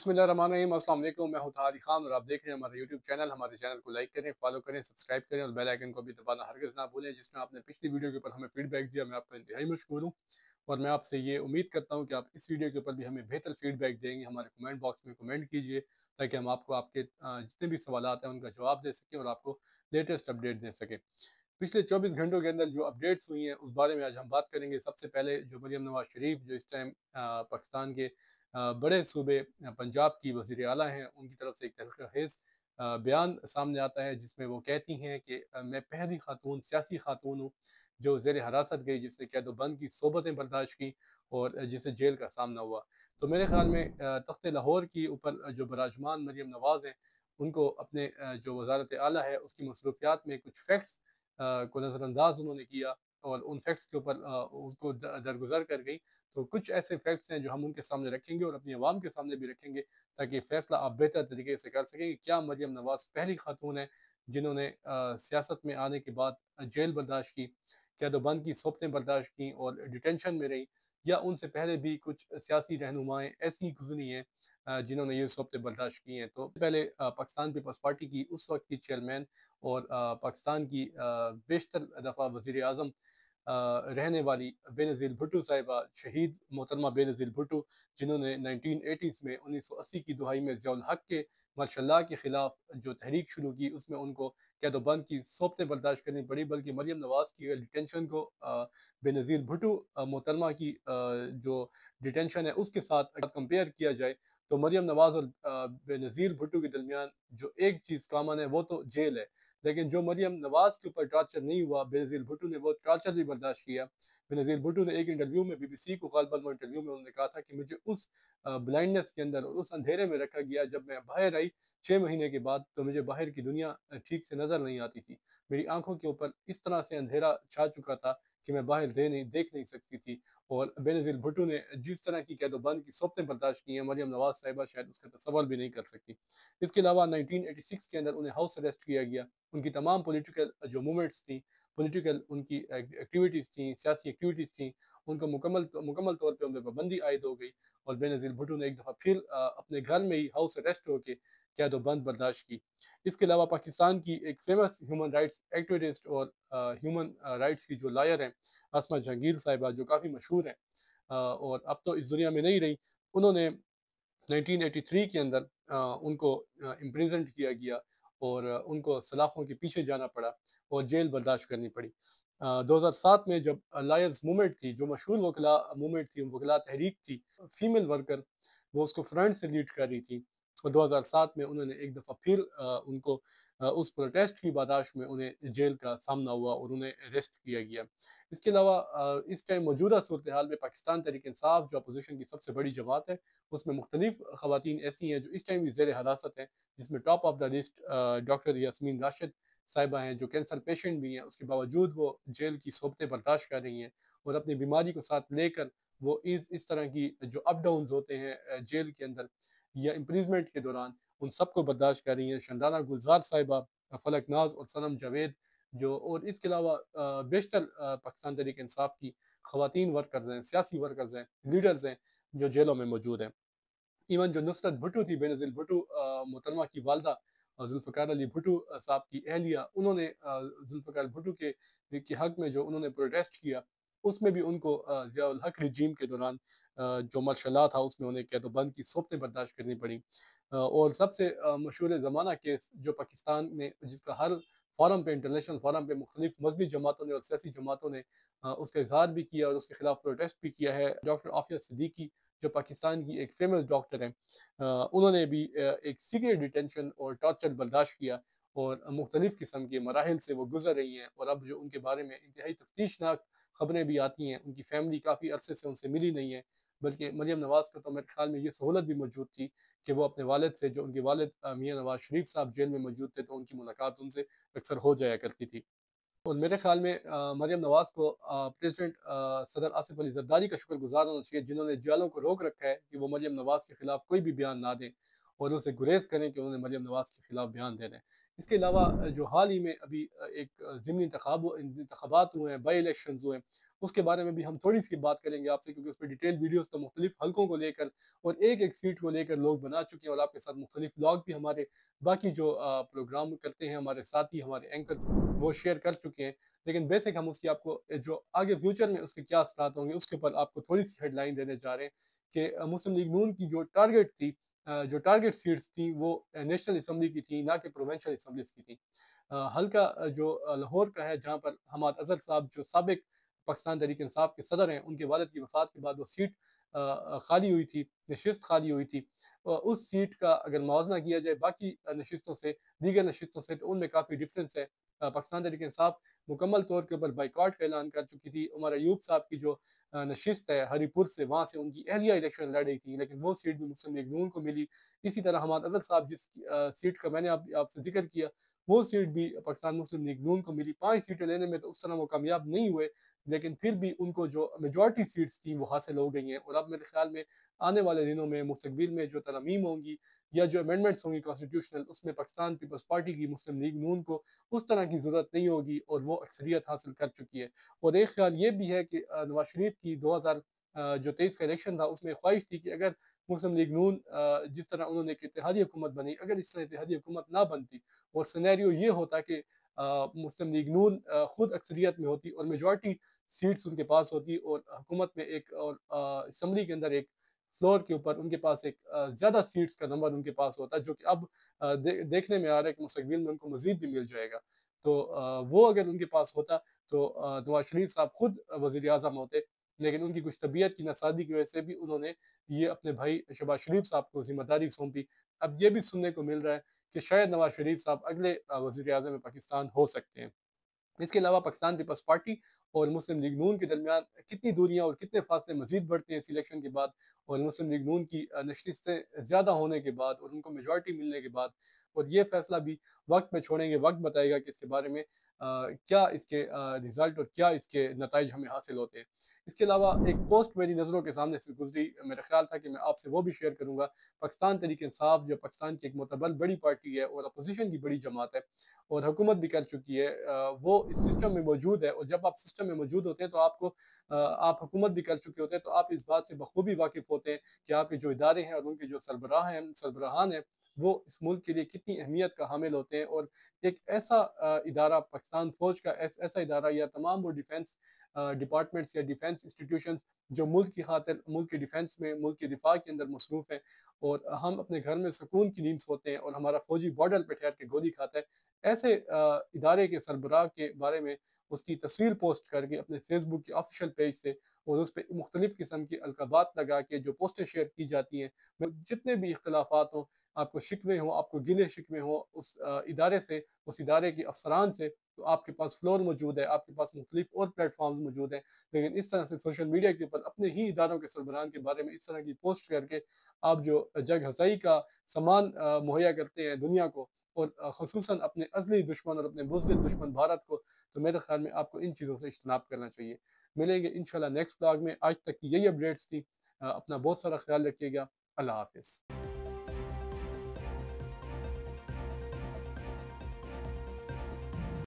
बिस्मिल्लाहिर्रहमानिर्रहीम। अस्सलाम वालेकुम। मैं हूं तारिक खान और आप देख रहे हैं हमारा यूट्यूब चैनल। हमारे चैनल को लाइक करें, फॉलो करें, सब्सक्राइब करें और बेल आइकन को भी दबाना हरगिज़ ना भूलें। जिसमें आपने पिछली वीडियो के ऊपर हमें फीडबैक दिया, मैं आपका इंतहाई मशकूर हूँ और मैं आपसे ये उम्मीद करता हूँ कि आप इस वीडियो के ऊपर भी हमें बेहतर फीडबैक देंगे। हमारे कमेंट बॉक्स में कमेंट कीजिए ताकि हम आपको आपके जितने भी सवालात हैं उनका जवाब दे सकें और आपको लेटेस्ट अपडेट दे सकें। पिछले 24 घंटों के अंदर जो अपडेट्स हुई हैं उस बारे में आज हम बात करेंगे। सबसे पहले जो मरियम नवाज शरीफ जो इस टाइम पाकिस्तान के बड़े सूबे पंजाब की वज़ीर आला हैं, उनकी तरफ से एक तहरीर बयान सामने आता है जिसमें वो कहती हैं कि मैं पहली खातून सियासी खातून हूँ जो ज़ेर हिरासत गई, जिसने कैदोबंद की सोबतें बर्दाश्त की और जिसे जेल का सामना हुआ। तो मेरे ख्याल में तख्त लाहौर की ऊपर जो बराजमान मरियम नवाज़ हैं, उनको अपने जो वज़ारत आला है उसकी मसरूफियात में कुछ फैक्ट्स को नज़रअंदाज उन्होंने किया और उन फैक्ट्स के ऊपर उसको दरगुजर कर गई। तो कुछ ऐसे फैक्ट्स हैं जो हम उनके सामने रखेंगे और अपनी आवाम के सामने भी रखेंगे ताकि फैसला आप बेहतर तरीके से कर सकें कि क्या मरियम नवाज पहली खातून है जिन्होंने सियासत में आने के बाद जेल बर्दाश्त की, कैदोबंद की सोबतें बर्दाश्त की और डिटेंशन में रही, या उनसे पहले भी कुछ सियासी रहनुमाएँ ऐसी गुजरी हैं जिन्होंने ये सोबतें बर्दाश्त की हैं। तो पहले पाकिस्तान पीपल्स पार्टी की उस वक्त की चेयरमैन और पाकिस्तान की बेशतर दफ़ा वज़ीर आज़म रहने वाली बेनज़ीर भुट्टो साहिबा, शहीद मोहतरमा बेनज़ीर भुट्टो, जिन्होंने 1980s में 1980 की दुहाई में ज़ियाउल हक के मार्शल के ख़िलाफ़ जो तहरीक शुरू की, उसमें उनको कैदोबंद की सोबतें बर्दाश्त करनी पड़ी। बल्कि मरियम नवाज़ की अगर डिटेंशन को बेनज़ीर भुट्टो मोहतरमा की जो डिटेंशन है उसके साथ अगर कंपेयर किया जाए तो मरियम नवाज़ और बेनज़ीर भुट्टो के दरमियान जो एक चीज़ कॉमन है वो तो जेल है। लेकिन जो मरियम नवाज़ के ऊपर टॉर्चर नहीं हुआ, बेनज़ीर भुट्टो ने वो टॉर्चर भी बर्दाश्त किया। बेनज़ीर भुट्टो ने एक इंटरव्यू में BBC को गलबन इंटरव्यू में उन्होंने कहा था कि मुझे उस ब्लाइंडनेस के अंदर और उस अंधेरे में रखा गया, जब मैं बाहर आई 6 महीने के बाद तो मुझे बाहर की दुनिया ठीक से नज़र नहीं आती थी। मेरी आंखों के ऊपर इस तरह से अंधेरा छा चुका था कि मैं बाहर देख नहीं सकती थी। और बेनज़ीर भुट्टो ने जिस तरह की कैदोबंद की सोबतें बर्दाश्त की हैं, मरियम नवाज़ साहिबा शायद उसका तसव्वुर भी नहीं कर सकती। इसके अलावा 1986 के अंदर उन्हें हाउस अरेस्ट किया गया। उनकी तमाम पॉलिटिकल जो मूवमेंट्स थी, पॉलिटिकल उनकी एक्टिविटीज़ थी, सियासी एक्टिविटीज़ थी, उनको मुकम्मल तौर पे उन पे पाबंदी आयद हो गई और बेनज़ीर भुट्टो ने एक दफ़ा फिर अपने घर में ही हाउस अरेस्ट होके कैदोबंद बर्दाश्त की। इसके अलावा पाकिस्तान की एक फेमस ह्यूमन राइट्स एक्टिविस्ट और ह्यूमन राइट्स की जो लॉयर हैं, अस्मा जहांगीर साहिबा, जो काफ़ी मशहूर हैं और अब तो इस दुनिया में नहीं रही, उन्होंने 1983 के अंदर उनको इम्प्रिजन्ड किया गया और उनको सलाखों के पीछे जाना पड़ा और जेल बर्दाश्त करनी पड़ी। 2007 में जब लायर्स मूवमेंट थी, जो मशहूर वकला मूवमेंट थी, वकला तहरीक थी, फीमेल वर्कर वो उसको फ्रंट से लीड कर रही थी और 2007 में उन्होंने एक दफ़ा फिर उनको उस प्रोटेस्ट की बर्दाश्त में उन्हें जेल का सामना हुआ और उन्हें अरेस्ट किया गया। इसके अलावा इस टाइम मौजूदा सूरत हाल में पाकिस्तान तहरीक इंसाफ जो अपोजिशन की सबसे बड़ी जमात है, उसमें मुख्तलिफ ख़वातीन ऐसी हैं जो इस टाइम भी ज़ेर हिरासत हैं, जिसमें top of the list doctor Yasmin Rashid साहिबा हैं, जो कैंसर पेशेंट भी हैं। उसके बावजूद वो जेल की सोबतें बर्दाश्त कर रही हैं और अपनी बीमारी को साथ लेकर वो इस तरह की जो अप डाउन्स होते हैं जेल के अंदर या इम्प्रिजमेंट के दौरान, उन सबको बर्दाश्त कर रही हैं। शंदाना गुलजार साहिबा, फलक नाज और सनम जावेद, जो और इसके अलावा बेशतर पाकिस्तान तहरीक इंसाफ की ख़वातीन वर्कर्स हैं, सियासी वर्कर्स हैं, लीडर्स हैं, जो जेलों में मौजूद हैं। इवन जो नुसरत भुट्टो थी, बेनज़ीर भुट्टो मोहतरमा की वालदा जुल्फ़िकार अली भुट्टो साहब की अहलिया, उन्होंने जुल्फ़िकार भुट्टो के हक़ में जो उन्होंने प्रोटेस्ट किया, उसमें भी उनको ज़ियाउल हक रिजीम के दौरान जो मार्शल था उसमें उन्हें कैदोबंद की सोबतें बर्दाश्त करनी पड़ी। और सबसे मशहूर ज़माना केस जो पाकिस्तान में, जिसका हर फ़ोरम पे, इंटरनेशनल फ़ोरम पे मुख्तलिफ मज़हबी जमातों ने और सियासी जमातों ने उसका इज़हार भी किया और उसके खिलाफ प्रोटेस्ट भी किया है, डॉक्टर आफ़िया सिद्दीकी, जो पाकिस्तान की एक फेमस डॉक्टर हैं, उन्होंने भी एक सीरियस डिटेंशन और टॉर्चर बर्दाश्त किया और मुख्तलिफ़ किस्म के मराहिल से वो गुजर रही हैं और अब जो उनके बारे में इंतहाई तफ्तीशनाक खबरें भी आती हैं। उनकी फैमिली काफ़ी अरसे से उनसे मिली नहीं है, बल्कि मरियम नवाज़ को तो मेरे ख्याल में ये सहूलत भी मौजूद थी कि वो अपने वालिद से, जो उनके वालिद मियाँ नवाज़ शरीफ साहब जेल में मौजूद थे, तो उनकी मुलाकात उनसे अक्सर हो जाया करती थी। और मेरे ख्याल में मरियम नवाज़ को प्रेसिडेंट सदर आसिफ अली ज़रदारी का शुक्रगुज़ार होना चाहिए, जिन्होंने जेलों को रोक रखा है कि वो मरियम नवाज़ के खिलाफ कोई भी बयान ना दें और उनसे गुरेज करें कि उन्होंने मरियम नवाज़ के खिलाफ बयान दे रहे हैं। इसके अलावा जो हाल ही में अभी एक ज़िमनी इंतखाबात हुए हैं, बाई इलेक्शन हुए हैं, اس کے بارے میں بھی ہم تھوڑی سی بات کریں گے آپ سے، کیونکہ اس پہ ڈیٹیل ویڈیوز تو مختلف حلقوں کو لے کر اور ایک ایک سیٹ کو لے کر لوگ بنا چکے ہیں، اور آپ کے ساتھ مختلف بلاگ بھی ہمارے باقی جو پروگرام کرتے ہیں ہمارے ساتھی ہمارے اینکرز وہ شیئر کر چکے ہیں۔ لیکن بیسک ہم اس کی آپ کو جو آگے فیوچر میں اس کے کیا اثرات ہوں گے اس کے اوپر آپ کو تھوڑی سی ہیڈ لائن دینے جا رہے ہیں کہ مسلم لیگ نون کی جو ٹارگٹ تھی، جو ٹارگٹ سیٹس تھیں وہ نیشنل اسمبلی کی تھیں، نہ کہ پروونشل اسمبلیز کی تھیں۔ حلقہ جو لاہور کا ہے، جہاں پر حماد اظہر صاحب جو سابق پاکستان تحریک انصاف کے صدر ہیں، ان کے والد کی وفات کے بعد وہ سیٹ خالی ہوئی تھی، نشست خالی ہوئی تھی۔ اس سیٹ کا اگر موازنہ کیا جائے باقی نشستوں سے، دیگر نشستوں سے، تو ان میں کافی ڈفرینس ہے۔ پاکستان تحریک انصاف مکمل طور کے اوپر بائیکاٹ کا اعلان کر چکی تھی۔ عمر ایوب صاحب کی جو نشست ہے ہری پور سے، وہاں سے ان کی اہلیہ الیکشن لڑ رہی تھی، لیکن وہ سیٹ بھی مسلم لیگ نون کو ملی۔ اسی طرح حماد اظہر صاحب جس سیٹ کا میں نے آپ سے ذکر کیا، وہ سیٹ بھی پاکستان مسلم لیگ نون کو ملی۔ 5 سیٹیں لینے میں تو اس طرح وہ کامیاب نہیں ہوئے، لیکن پھر بھی ان کو جو میجورٹی سیٹس تھیں وہ حاصل ہو گئی ہیں، اور اب میرے خیال میں آنے والے دنوں میں مستقبل میں جو ترامیم ہوں گی یا جو امینڈمنٹس ہوں گی کانسٹیٹیوشنل، اس میں پاکستان پیپلز پارٹی کی مسلم لیگ نون کو اس طرح کی ضرورت نہیں ہوگی، اور وہ اکثریت حاصل کر چکی ہے۔ اور ایک خیال یہ بھی ہے کہ نواز شریف کی 2023 کا الیکشن تھا، اس میں خواہش تھی کہ اگر مسلم لیگ نون جس طرح انہوں نے ایک اتحادی حکومت بنی، اگر اس طرح اتحادی حکومت نہ بنتی اور سینیریو یہ ہوتا کہ مسلم لیگ نون خود اکثریت میں ہوتی اور میجورٹی سیٹس ان کے پاس ہوتی، اور حکومت میں ایک اور اسمبلی کے اندر ایک فلور کے اوپر ان کے پاس ایک زیادہ سیٹس کا نمبر ان کے پاس ہوتا، جو کہ اب دیکھنے میں آ رہا ہے کہ مستقبل میں ان کو مزید بھی مل جائے گا۔ تو وہ اگر ان کے پاس ہوتا تو نواز شریف صاحب خود وزیر اعظم ہوتے، لیکن ان کی کچھ طبیعت کی ناسازی کی وجہ سے بھی انہوں نے یہ اپنے بھائی شہباز شریف صاحب کو ذمہ داری سونپی۔ اب یہ بھی سننے کو مل رہا ہے کہ شاید نواز شریف صاحب اگلے وزیر اعظم پاکستان ہو سکتے ہیں۔ اس کے علاوہ پاکستان پیپلز پارٹی اور مسلم لیگ نون کے درمیان کتنی دوریاں اور کتنے فاصلے مزید بڑھتے ہیں اس الیکشن کے بعد، اور مسلم لیگ نون کی نشستیں زیادہ ہونے کے بعد اور ان کو میجورٹی ملنے کے بعد، اور یہ فیصلہ بھی وقت میں چھوڑیں گے، وقت بتائے گا کہ اس کے بارے میں کیا اس کے رزلٹ اور کیا اس کے نتائج ہمیں حاصل ہوتے ہیں۔ اس کے علاوہ ایک پوسٹ میری نظروں کے سامنے سے گزری، میرا خیال تھا کہ میں آپ سے وہ بھی شیئر کروں گا۔ پاکستان تحریک انصاف جو پاکستان کی ایک معتبر بڑی پارٹی ہے اور اپوزیشن کی بڑی جماعت ہے اور حکومت بھی کر چکی ہے، وہ اس سسٹم میں موجود ہے، اور جب آپ سسٹم میں موجود ہوتے ہیں تو آپ حکومت بھی کر چکے ہوتے ہیں، تو آپ اس بات سے بخوبی واقف ہوتے ہیں کہ آپ کے جو ادارے ہیں اور ان کے جو سربراہان ہیں وہ اس ملک کے لیے کتنی اہمیت کا حامل ہوتے ہیں۔ اور ایک ایسا ادارہ، پاکستان فوج کا ایسا ادارہ، یا تمام وہ ڈیفنس ڈپارٹمنٹس یا ڈیفنس انسٹیٹیوشنز جو ملک کی خاطر، ملک کے ڈیفنس میں، ملک کے دفاع کے اندر مصروف ہیں، اور ہم اپنے گھر میں سکون کی نیند سوتے ہیں اور ہمارا فوجی بارڈر پہ ٹھہر کے گولی کھاتا ہے، ایسے ادارے کے سربراہ کے بارے میں اس کی تصویر پوسٹ کر کے اپنے فیس بک کے آفیشیل پیج سے، اور اس پہ مختلف قسم کی القابات لگا کے جو پوسٹیں شیئر کی جاتی ہیں، جتنے بھی اختلافات ہوں، آپ کو شکوے ہوں، آپ کو گلے شکوے ہوں اس ادارے سے، اس ادارے کے افسران سے، تو آپ کے پاس فلور موجود ہے، آپ کے پاس مختلف اور پلیٹ فارمز موجود ہیں۔ لیکن اس طرح سے سوشل میڈیا کے اوپر اپنے ہی اداروں کے سربراہان کے بارے میں اس طرح کی پوسٹ کر کے آپ جو جگ ہزائی کا سامان مہیا کرتے ہیں دنیا کو، اور خصوصاً اپنے ازلی دشمن اور اپنے بزدل دشمن بھارت کو، تو میرے خیال میں آپ کو ان چیزوں سے اجتناب کرنا چاہیے۔ ملیں گے انشاءاللہ نیکسٹ بلاگ میں۔ آج تک کی یہی اپڈیٹس تھی، اپنا بہت سارا خیال رکھیے گا۔ اللہ حافظ۔